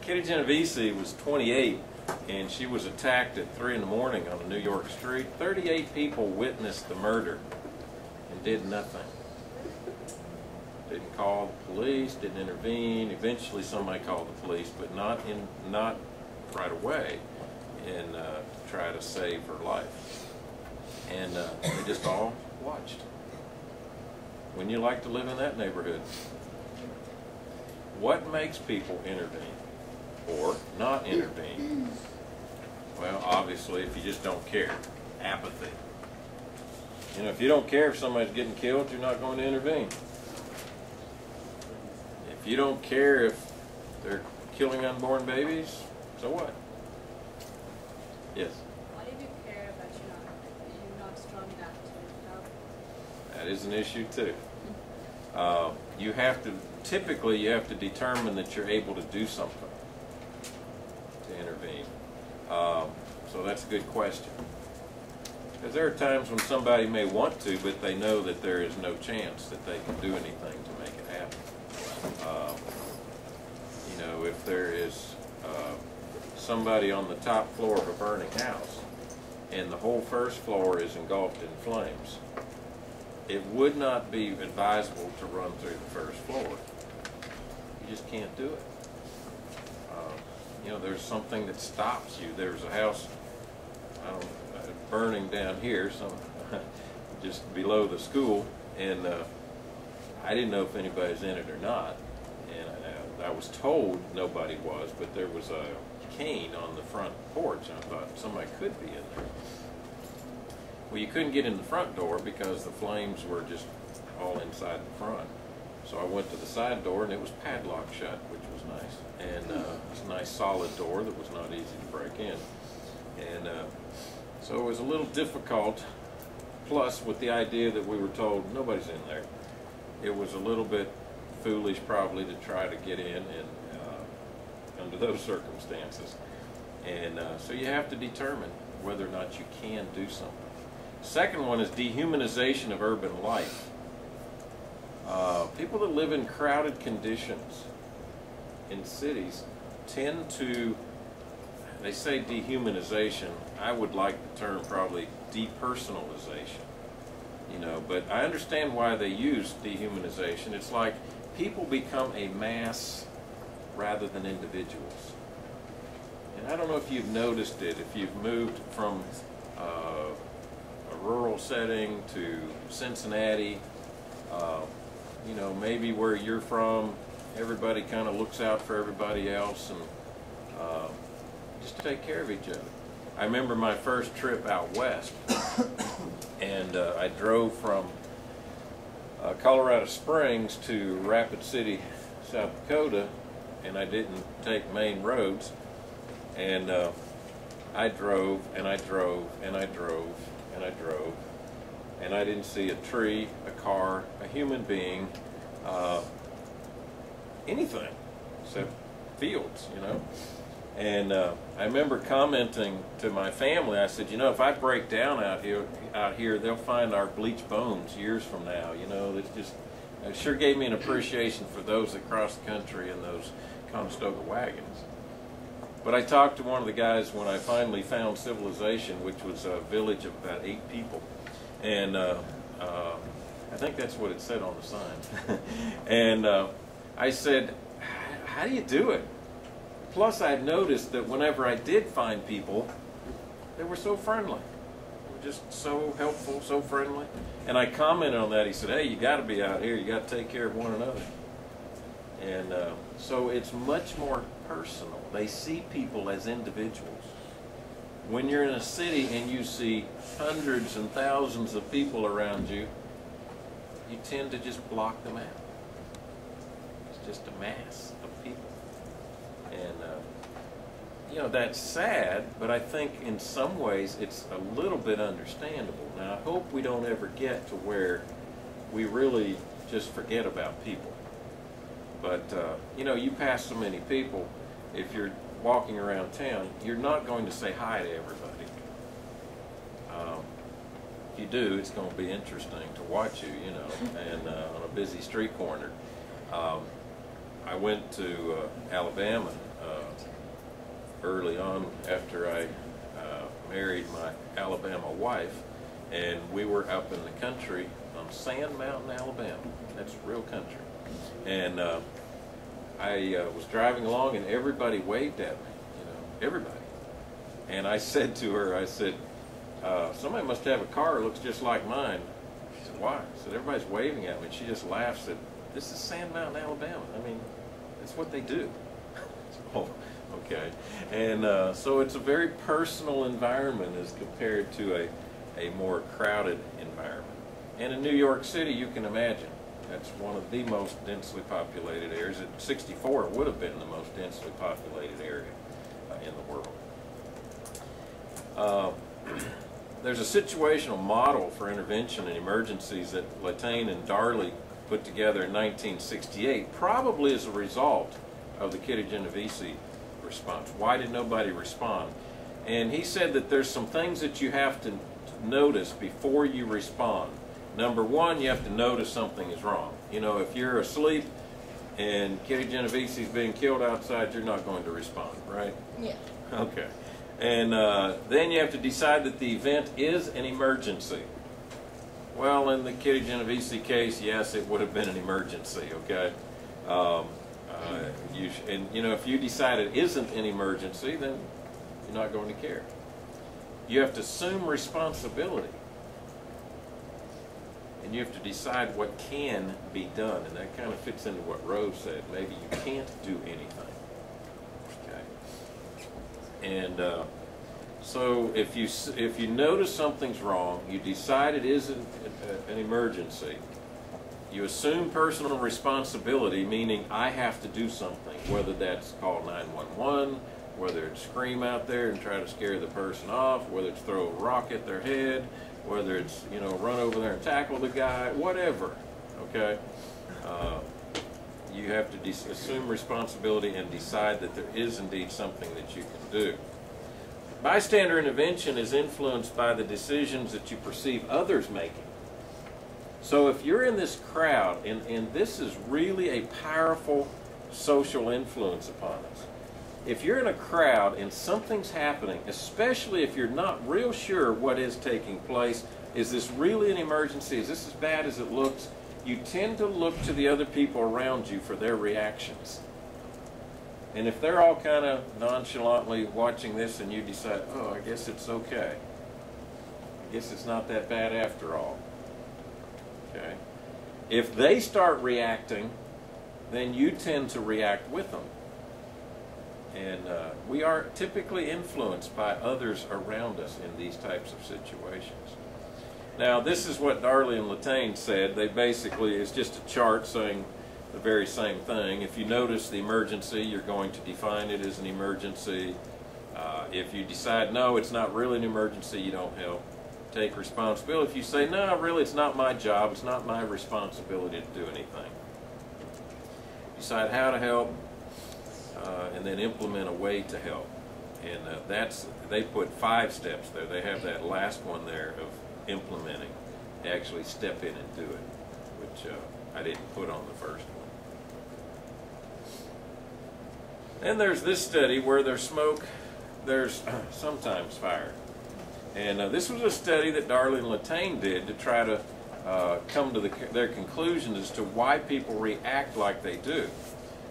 Kitty Genovese was 28, and she was attacked at 3 in the morning on a New York street. 38 people witnessed the murder and did nothing. Didn't call the police, didn't intervene. Eventually somebody called the police, but not right away, and to try to save her life. And they just all watched. Wouldn't you like to live in that neighborhood? What makes people intervene or not intervene? Well, obviously, if you just don't care, apathy. You know, if you don't care if somebody's getting killed, you're not going to intervene. If you don't care if they're killing unborn babies, so what? Yes? What if you care but you're not strong enough to help? That is an issue too. You have to, typically you have to determine that you're able to do something to intervene. So that's a good question. Because there are times when somebody may want to, but they know that there is no chance that they can do anything to make it happen. You know, if there is somebody on the top floor of a burning house and the whole first floor is engulfed in flames, it would not be advisable to run through the first floor. You just can't do it. You know, there's something that stops you. There's a house, burning down here, just below the school, and I didn't know if anybody's in it or not. And I was told nobody was, but there was a cane on the front porch, and I thought somebody could be in there. Well, you couldn't get in the front door because the flames were just all inside the front. So I went to the side door, and it was padlocked shut, which was nice. And it was a nice solid door that was not easy to break in. And so it was a little difficult, plus with the idea that we were told nobody's in there. It was a little bit foolish probably to try to get in and under those circumstances. And so you have to determine whether or not you can do something. Second one is dehumanization of urban life. People that live in crowded conditions in cities tend to, they say dehumanization, I would like the term probably depersonalization, you know, but I understand why they use dehumanization. It's like people become a mass rather than individuals. And I don't know if you've noticed it, if you've moved from a rural setting to Cincinnati, you know, maybe where you're from, everybody kind of looks out for everybody else and just take care of each other. I remember my first trip out west, and I drove from Colorado Springs to Rapid City, South Dakota, and I didn't take main roads, and I drove and I drove and I drove and I drove, and I didn't see a tree, a car, a human being, anything except fields, you know. And I remember commenting to my family, I said, you know, if I break down out here, they'll find our bleached bones years from now, you know. It's just, it sure gave me an appreciation for those that cross the country in those Conestoga wagons. But I talked to one of the guys when I finally found civilization, which was a village of about 8 people. And I think that's what it said on the sign. And I said, how do you do it? Plus, I had noticed that whenever I did find people, they were so friendly. They were just so helpful, so friendly. And I commented on that. He said, hey, you got to be out here. You got to take care of one another. And so it's much more personal. They see people as individuals. When you're in a city and you see hundreds and thousands of people around you, you tend to just block them out. It's just a mass of people. And, you know, that's sad, but I think in some ways it's a little bit understandable. Now, I hope we don't ever get to where we really just forget about people. But, you know, you pass so many people, if you're walking around town, you're not going to say hi to everybody. If you do, it's going to be interesting to watch you, you know, and on a busy street corner. I went to Alabama early on after I married my Alabama wife, and we were up in the country on Sand Mountain, Alabama. That's real country. And I was driving along, and everybody waved at me, you know, everybody. And I said to her, I said, somebody must have a car that looks just like mine. She said, why? I said, everybody's waving at me. And she just laughed, said, this is Sand Mountain, Alabama. I mean, that's what they do. So, okay. And so it's a very personal environment as compared to a more crowded environment. And in New York City, you can imagine, that's one of the most densely populated areas. At 64, it would have been the most densely populated area in the world. There's a situational model for intervention in emergencies that Latane and Darley put together in 1968, probably as a result of the Kitty Genovese response. Why did nobody respond? And he said that there's some things that you have to notice before you respond. Number one, you have to notice something is wrong. You know, if you're asleep and Kitty Genovese is being killed outside, you're not going to respond, right? Yeah. Okay. And then you have to decide that the event is an emergency. Well, in the Kitty Genovese case, yes, it would have been an emergency, okay? And, you know, if you decide it isn't an emergency, then you're not going to care. You have to assume responsibility. And you have to decide what can be done. And that kind of fits into what Rose said. Maybe you can't do anything. Okay. And so if you notice something's wrong, you decide it isn't an emergency, you assume personal responsibility, meaning I have to do something, whether that's call 911, whether it's scream out there and try to scare the person off, whether it's throw a rock at their head, whether it's, you know, run over there and tackle the guy, whatever, okay? You have to assume responsibility and decide that there is indeed something that you can do. Bystander intervention is influenced by the decisions that you perceive others making. So if you're in this crowd, and this is really a powerful social influence upon us. If you're in a crowd and something's happening, especially if you're not real sure what is taking place, is this really an emergency? Is this as bad as it looks? You tend to look to the other people around you for their reactions. And if they're all kind of nonchalantly watching this and you decide, oh, I guess it's okay. I guess it's not that bad after all. Okay? If they start reacting, then you tend to react with them. And we are typically influenced by others around us in these types of situations. Now, this is what Darley and Latane said. They basically, it's just a chart saying the very same thing. If you notice the emergency, you're going to define it as an emergency. If you decide, no, it's not really an emergency, you don't help. Take responsibility. If you say, no, really, it's not my job, it's not my responsibility to do anything. Decide how to help, and then implement a way to help. And they put 5 steps there. They have that last one there of implementing. They actually step in and do it, which I didn't put on the first one. Then there's this study where there's smoke, there's sometimes fire. And this was a study that Darley and Latane did to try to come to their conclusions as to why people react like they do.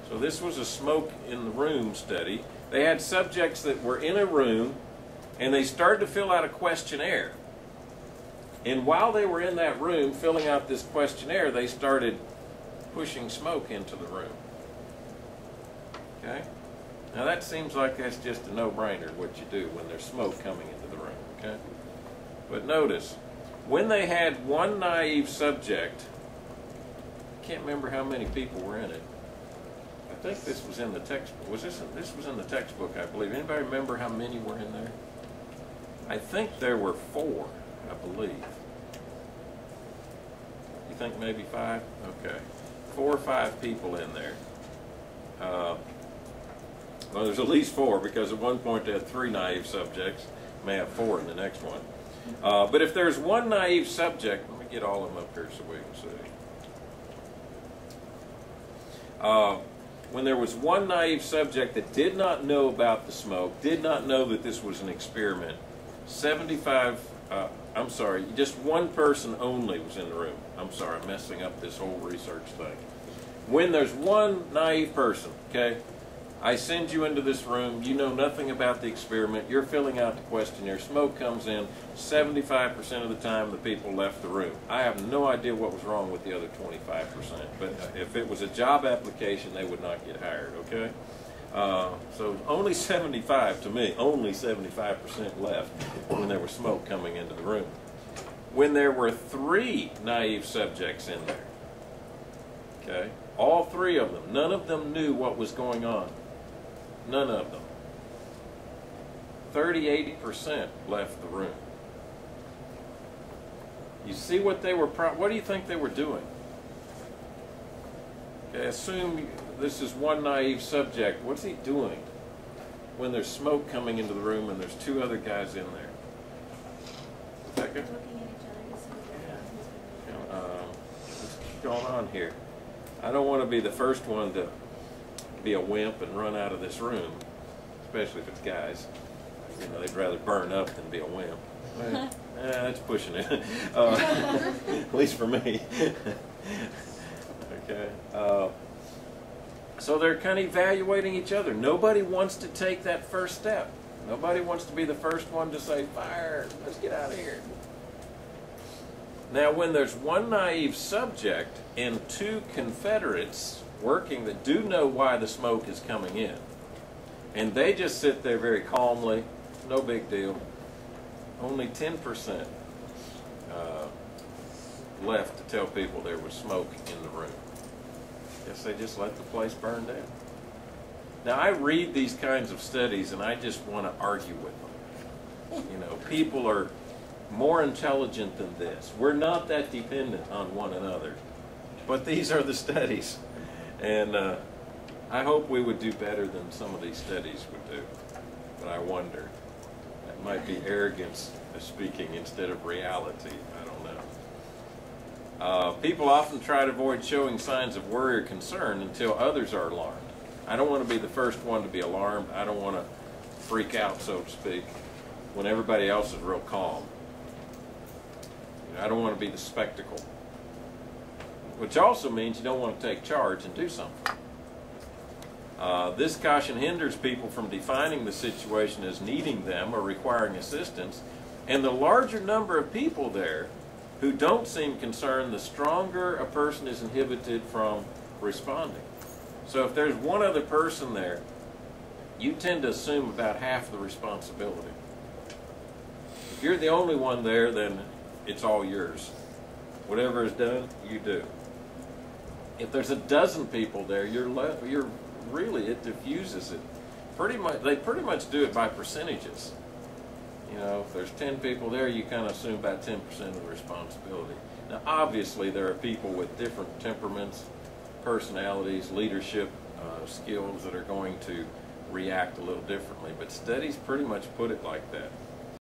So this was a smoke in the room study. They had subjects that were in a room, and they started to fill out a questionnaire. And while they were in that room filling out this questionnaire, they started pushing smoke into the room. Okay? Now that seems like that's just a no-brainer what you do when there's smoke coming into the room. Okay? But notice, when they had one naive subject, I can't remember how many people were in it. I think this was in the textbook. This was in the textbook, I believe. Anybody remember how many were in there? I think there were 4, I believe. You think maybe 5? Okay. 4 or 5 people in there. Well, there's at least 4, because at one point they had 3 naive subjects. May have 4 in the next one. But if there's one naive subject, let me get all of them up here so we can see. when there was one naive subject that did not know about the smoke, did not know that this was an experiment, just one person only was in the room. I'm sorry, I'm messing up this whole research thing. When there's one naive person, okay, I send you into this room, you know nothing about the experiment, you're filling out the questionnaire, smoke comes in, 75% of the time the people left the room. I have no idea what was wrong with the other 25%, but if it was a job application, they would not get hired, okay? So only 75, to me, only 75% left when there was smoke coming into the room. When there were 3 naive subjects in there, okay, all 3 of them, none of them knew what was going on. None of them. 30–80% left the room. You see what they were, what do you think they were doing? Okay, assume this is one naive subject. What's he doing when there's smoke coming into the room and there's 2 other guys in there? Second? Looking at each other to see what they're What's going on here? I don't want to be the first one to be a wimp and run out of this room, especially if it's guys. You know, they'd rather burn up than be a wimp. That's pushing it. At least for me. Okay. So they're kind of evaluating each other. Nobody wants to take that first step. Nobody wants to be the first one to say, fire, let's get out of here. Now, when there's one naive subject and 2 Confederates working that do know why the smoke is coming in, and they just sit there very calmly, no big deal, only 10% left to tell people there was smoke in the room. Guess they just let the place burn down. Now, I read these kinds of studies and I just want to argue with them. You know, people are more intelligent than this. We're not that dependent on one another. But these are the studies. And I hope we would do better than some of these studies would do. But I wonder. That might be arrogance speaking instead of reality. I don't know. People often try to avoid showing signs of worry or concern until others are alarmed. I don't want to be the first one to be alarmed. I don't want to freak out, so to speak, when everybody else is real calm. You know, I don't want to be the spectacle. Which also means you don't want to take charge and do something. This caution hinders people from defining the situation as needing them or requiring assistance. And the larger number of people there who don't seem concerned, the stronger a person is inhibited from responding. So if there's one other person there, you tend to assume about half the responsibility. If you're the only one there, then it's all yours. Whatever is done, you do. If there's a dozen people there, you're really, it diffuses it. They pretty much do it by percentages. You know, if there's 10 people there, you kind of assume about 10% of the responsibility. Now, obviously, there are people with different temperaments, personalities, leadership skills that are going to react a little differently, but studies pretty much put it like that.